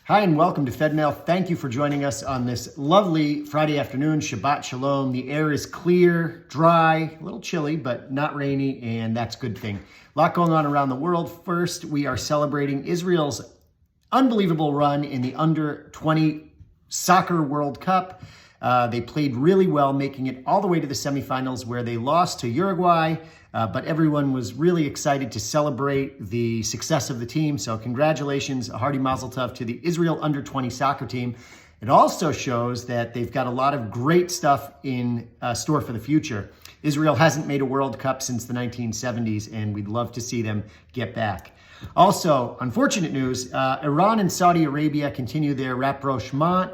Hi, and welcome to Fedmail. Thank you for joining us on this lovely Friday afternoon. Shabbat Shalom. The air is clear, dry, a little chilly, but not rainy, and that's a good thing. A lot going on around the world. First, we are celebrating Israel's unbelievable run in the Under-20 Soccer World Cup. They played really well, making it all the way to the semifinals where they lost to Uruguay, but everyone was really excited to celebrate the success of the team. So congratulations, a hearty mazel tov to the Israel Under-20 soccer team. It also shows that they've got a lot of great stuff in store for the future. Israel hasn't made a World Cup since the 1970s, and we'd love to see them get back. Also, unfortunate news, Iran and Saudi Arabia continue their rapprochement,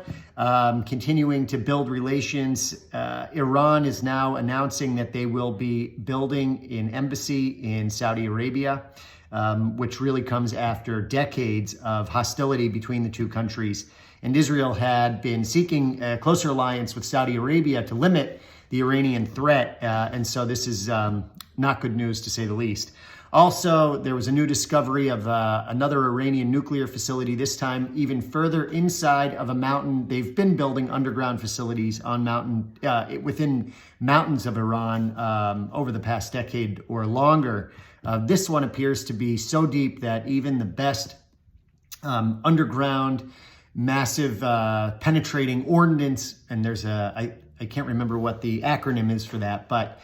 continuing to build relations. Iran is now announcing that they will be building an embassy in Saudi Arabia, which really comes after decades of hostility between the two countries. And Israel had been seeking a closer alliance with Saudi Arabia to limit the Iranian threat. And so this is not good news, to say the least. Also, there was a new discovery of another Iranian nuclear facility, this time even further inside of a mountain. They've been building underground facilities on within mountains of Iran over the past decade or longer. This one appears to be so deep that even the best underground, massive penetrating ordnance, and there's I can't remember what the acronym is for that, but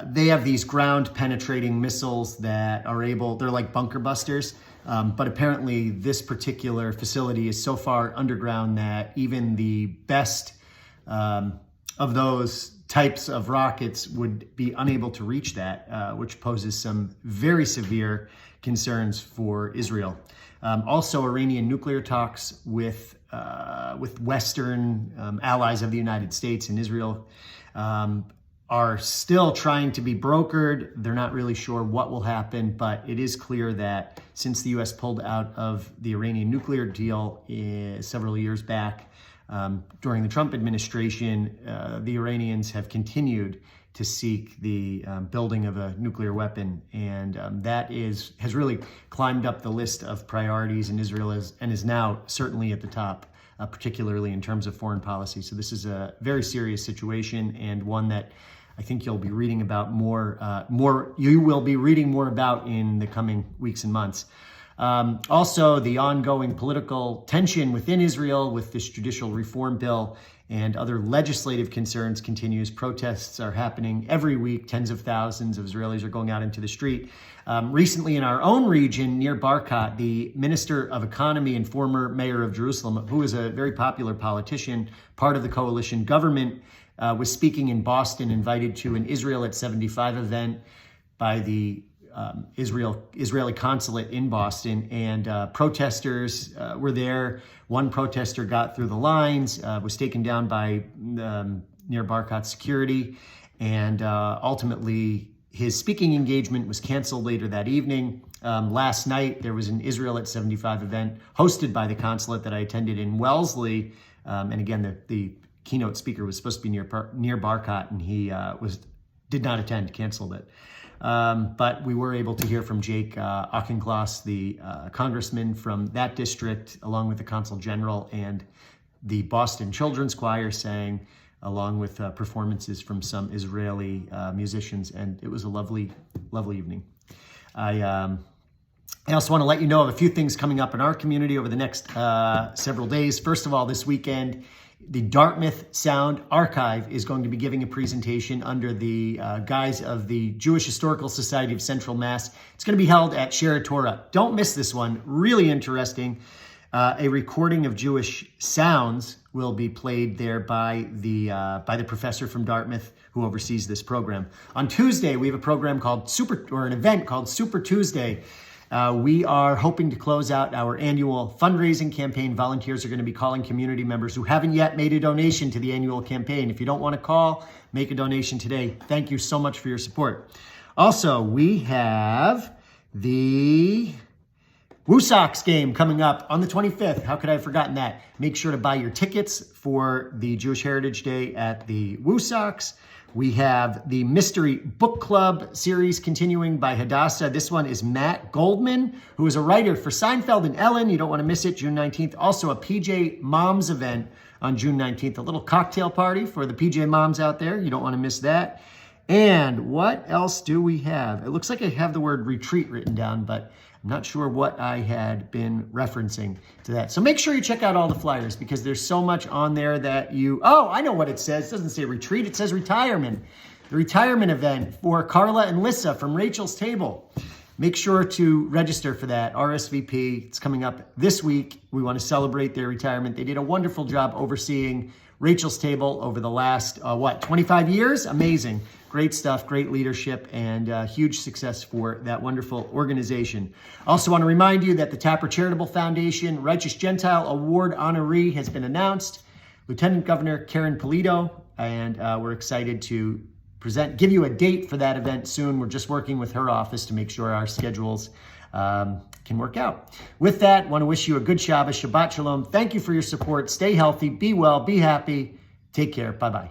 they have these ground-penetrating missiles that are they're like bunker busters, but apparently this particular facility is so far underground that even the best of those types of rockets would be unable to reach that, which poses some very severe concerns for Israel. Also, Iranian nuclear talks with Western allies of the United States and Israel are still trying to be brokered. They're not really sure what will happen, but it is clear that since the U.S. pulled out of the Iranian nuclear deal several years back, during the Trump administration, the Iranians have continued to seek the building of a nuclear weapon, and that has really climbed up the list of priorities in Israel and is now certainly at the top, particularly in terms of foreign policy. So this is a very serious situation, and one that I think you'll be reading about you will be reading more about in the coming weeks and months. Also, the ongoing political tension within Israel with this judicial reform bill and other legislative concerns continues. Protests are happening every week. Tens of thousands of Israelis are going out into the street. Recently, in our own region near Barkat, the Minister of Economy and former mayor of Jerusalem, who is a very popular politician, part of the coalition government, was speaking in Boston, invited to an Israel at 75 event by the Israeli consulate in Boston, and protesters were there. One protester got through the lines, was taken down by near Barkat security, and ultimately his speaking engagement was canceled later that evening. Last night, there was an Israel at 75 event hosted by the consulate that I attended in Wellesley, and again, the keynote speaker was supposed to be near Barkat, and he did not attend, canceled it. But we were able to hear from Jake Auchincloss, the congressman from that district, along with the consul general and the Boston Children's Choir sang, along with performances from some Israeli musicians, and it was a lovely, lovely evening. I also want to let you know of a few things coming up in our community over the next several days. First of all, this weekend, the Dartmouth Sound Archive is going to be giving a presentation under the guise of the Jewish Historical Society of Central Mass. It's going to be held at Shara Torah. Don't miss this one. Really interesting. A recording of Jewish sounds will be played there by the professor from Dartmouth who oversees this program. On Tuesday, we have an event called Super Tuesday. We are hoping to close out our annual fundraising campaign. Volunteers are going to be calling community members who haven't yet made a donation to the annual campaign. If you don't want to call, make a donation today. Thank you so much for your support. Also, we have the Woo Sox game coming up on the 25th. How could I have forgotten that? Make sure to buy your tickets for the Jewish Heritage Day at the Woo Sox. We have the Mystery Book Club series continuing by Hadassah. This one is Matt Goldman, who is a writer for Seinfeld and Ellen. You don't want to miss it, June 19th. Also a PJ Moms event on June 19th, a little cocktail party for the PJ Moms out there. You don't want to miss that. And what else do we have? It looks like I have the word retreat written down, but I'm not sure what I had been referencing to that. So make sure you check out all the flyers because there's so much on there that oh, I know what it says. It doesn't say retreat, it says retirement. The retirement event for Carla and Lissa from Rachel's Table. Make sure to register for that, RSVP. It's coming up this week. We want to celebrate their retirement. They did a wonderful job overseeing Rachel's Table over the last, 25 years? Amazing. Great stuff, great leadership, and huge success for that wonderful organization. Also want to remind you that the Tapper Charitable Foundation Righteous Gentile Award honoree has been announced, Lieutenant Governor Karen Polito, and we're excited to give you a date for that event soon. We're just working with her office to make sure our schedules can work out. With that, want to wish you a good Shabbos, Shabbat Shalom. Thank you for your support. Stay healthy, be well, be happy. Take care. Bye-bye.